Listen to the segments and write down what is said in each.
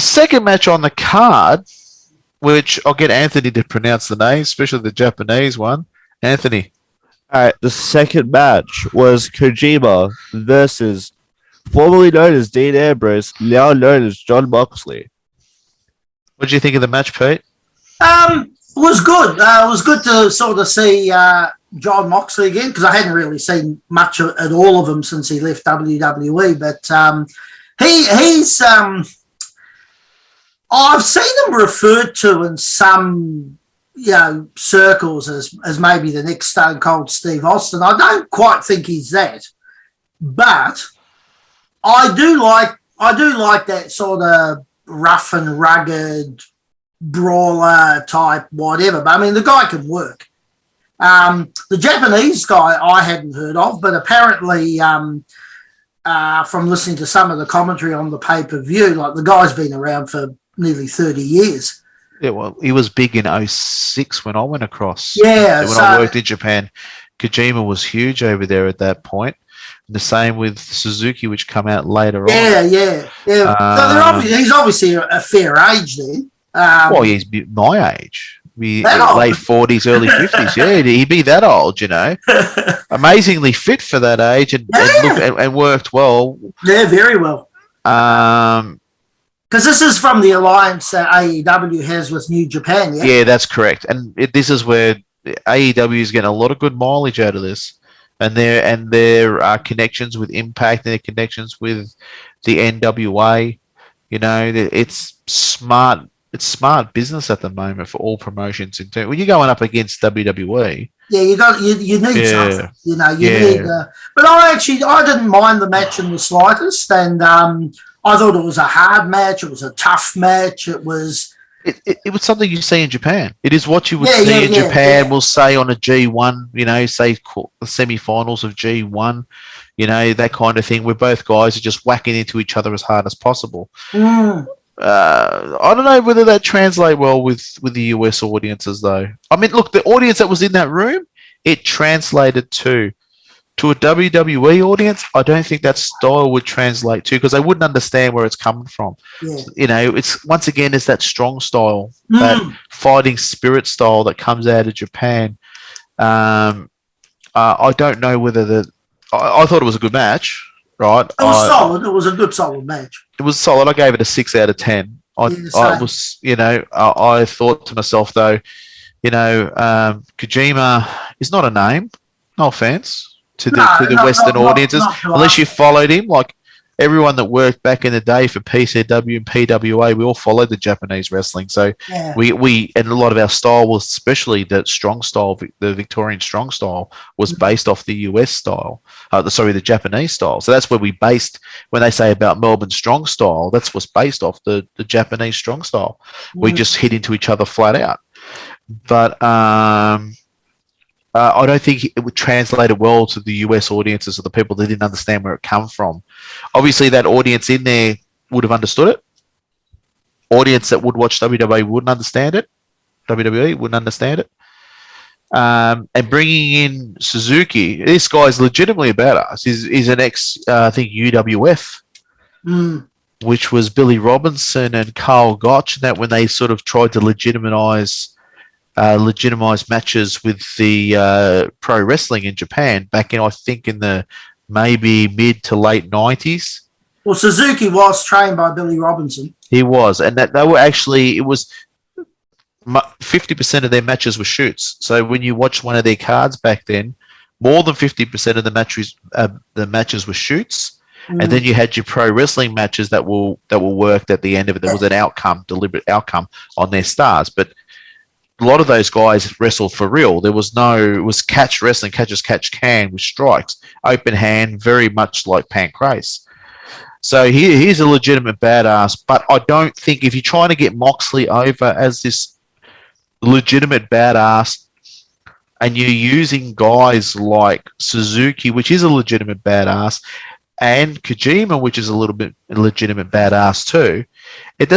The second match on the card, which I'll get Anthony to pronounce the name, especially the Japanese one. Anthony. All right, the second match was Kojima versus formerly known as Dean Ambrose, now known as Jon Moxley. What did you think of the match, Pete? It was good. It was good to sort of see Jon Moxley again, because I hadn't really seen much at all of him since he left WWE. But he's I've seen him referred to in some circles as maybe the next Stone Cold Steve Austin. I don't quite think he's that, but I do like that sort of rough and rugged brawler type whatever. But I mean, the guy can work. The Japanese guy I hadn't heard of, but apparently from listening to some of the commentary on the pay-per-view, like the guy's been around for nearly 30 years. Yeah, well, he was big in 2006 when I went across. Yeah. When I worked in Japan, Kojima was huge over there at that point. And the same with Suzuki, which come out later on. Yeah. So he's obviously a fair age then. Well, he's my age. Late 40s, early 50s. Yeah, he'd be that old, Amazingly fit for that age and worked well. Yeah, very well. Because this is from the alliance that AEW has with New Japan, yeah? Yeah, that's correct. And this is where AEW is getting a lot of good mileage out of this. And their connections with Impact, and their connections with the NWA. It's smart. It's smart business at the moment for all promotions. When you're going up against WWE, yeah, you need something. You need. But I didn't mind the match in the slightest, and I thought it was a hard match. It was a tough match. It was. It was something you see in Japan. It is what you would see in Japan. Yeah. We'll say on a G1, say the semi-finals of G1, that kind of thing, where both guys are just whacking into each other as hard as possible. Mm. I don't know whether that translates well with the US audiences, though. I mean, look, the audience that was in that room, it translated to a WWE audience. I don't think that style would translate to, because they wouldn't understand where it's coming from. Yeah. It's once again, it's that strong style, that fighting spirit style that comes out of Japan. I don't know whether I thought it was a good match. Right, it was solid. It was a good, solid match. It was solid. I gave it a 6 out of 10. I thought to myself though, Kojima is not a name. No offense to the Western audiences, unless you followed him. Like everyone that worked back in the day for PCW and PWA, we all followed the Japanese wrestling. So we and a lot of our style was, especially the strong style, the Victorian strong style, was based off the US style. The Japanese style. So that's where we based, when they say about Melbourne strong style, that's what's based off the Japanese strong style. We just hit into each other flat out. But I don't think it would translate well to the US audiences, or the people that didn't understand where it come from. Obviously, that audience in there would have understood it. Audience that would watch WWE wouldn't understand it. WWE wouldn't understand it. And bringing in Suzuki, this guy's legitimately a badass. He's an ex, I think, UWF, which was Billy Robinson and Carl Gotch, and that when they sort of tried to legitimize matches with the pro wrestling in Japan back in, I think, in the maybe mid to late 90s. Well, Suzuki was trained by Billy Robinson. He was, and that they were actually, it was 50% of their matches were shoots. So when you watch one of their cards back then, more than 50% of the matches were shoots. And then you had your pro wrestling matches that were worked at the end of it. There was an deliberate outcome on their stars. But a lot of those guys wrestled for real. It was catch wrestling, catch as catch can, with strikes, open hand, very much like Pancrase. So he's a legitimate badass. But I don't think, if you're trying to get Moxley over as this legitimate badass, and you're using guys like Suzuki, which is a legitimate badass, and Kojima, which is a little bit a legitimate badass too, it's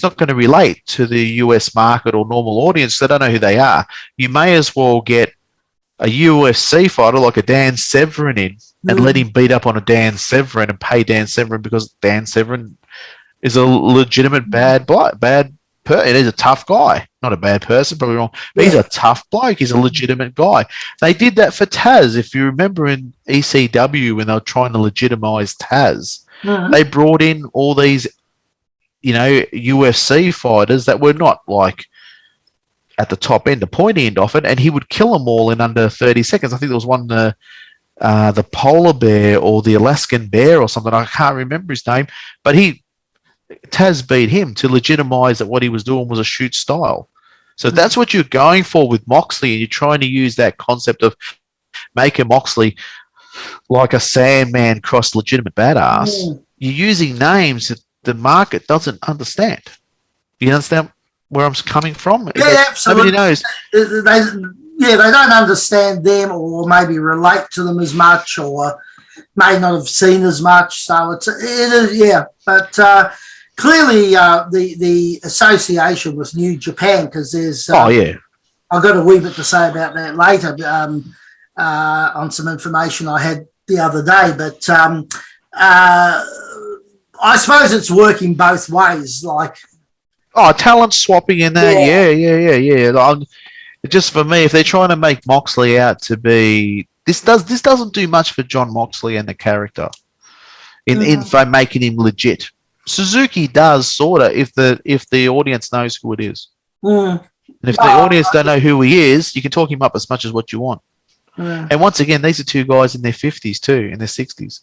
not going to relate to the US market or normal audience. They don't know who they are. You may as well get a UFC fighter like a Dan Severn in and let him beat up on a Dan Severn and pay Dan Severn, because Dan Severn is a legitimate bad he's a tough guy. Not a bad person, probably wrong. But he's a tough bloke. He's a legitimate guy. They did that for Taz. If you remember in ECW when they were trying to legitimize Taz, they brought in all these, UFC fighters that were not like at the top end, the pointy end of it, and he would kill them all in under 30 seconds. I think there was one, the polar bear or the Alaskan bear or something. I can't remember his name, but Taz beat him to legitimize that what he was doing was a shoot style. So that's what you're going for with Moxley, and you're trying to use that concept of making Moxley like a Sandman cross legitimate badass. You're using names that the market doesn't understand. You understand where I'm coming from? Yeah, absolutely. Nobody knows. They don't understand them or maybe relate to them as much or may not have seen as much. So it is. But clearly the association with New Japan, because there's... I've got a wee bit to say about that later on some information I had the other day. But I suppose it's working both ways. Like... talent swapping in that. Yeah. Just for me, if they're trying to make Moxley out to be... This doesn't do much for Jon Moxley and the character in making him legit. Suzuki does sort of if the audience knows who it is. And if the audience don't know who he is, you can talk him up as much as what you want. And once again, these are two guys in their 50s too, in their 60s,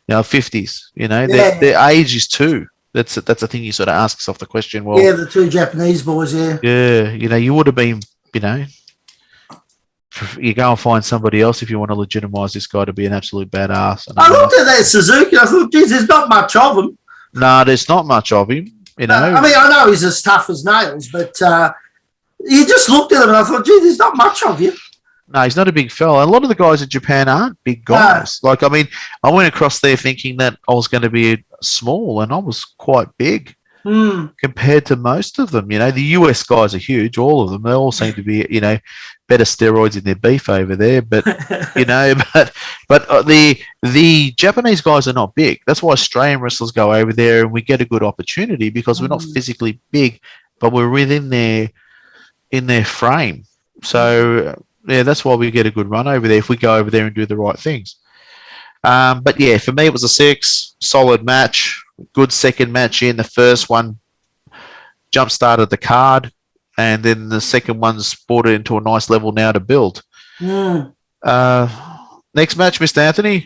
50s. Their age is two. That's a thing you sort of ask yourself the question. Well, the two Japanese boys. You would have been, you go and find somebody else if you want to legitimize this guy to be an absolute badass. I looked at that Suzuki. I thought, geez, there's not much of him. No, there's not much of him. I know he's as tough as nails, but you just looked at him and I thought, gee, there's not much of you. No, he's not a big fella. A lot of the guys in Japan aren't big guys. I went across there thinking that I was going to be small, and I was quite big compared to most of them. The US guys are huge, all of them. They all seem to be, better steroids in their beef over there. But, but the Japanese guys are not big. That's why Australian wrestlers go over there and we get a good opportunity because we're not physically big, but we're within in their frame. So... that's why we get a good run over there if we go over there and do the right things. But for me, it was a 6, solid match, good second match in. The first one jump-started the card, and then the second one's brought it into a nice level now to build. Next match, Mr. Anthony.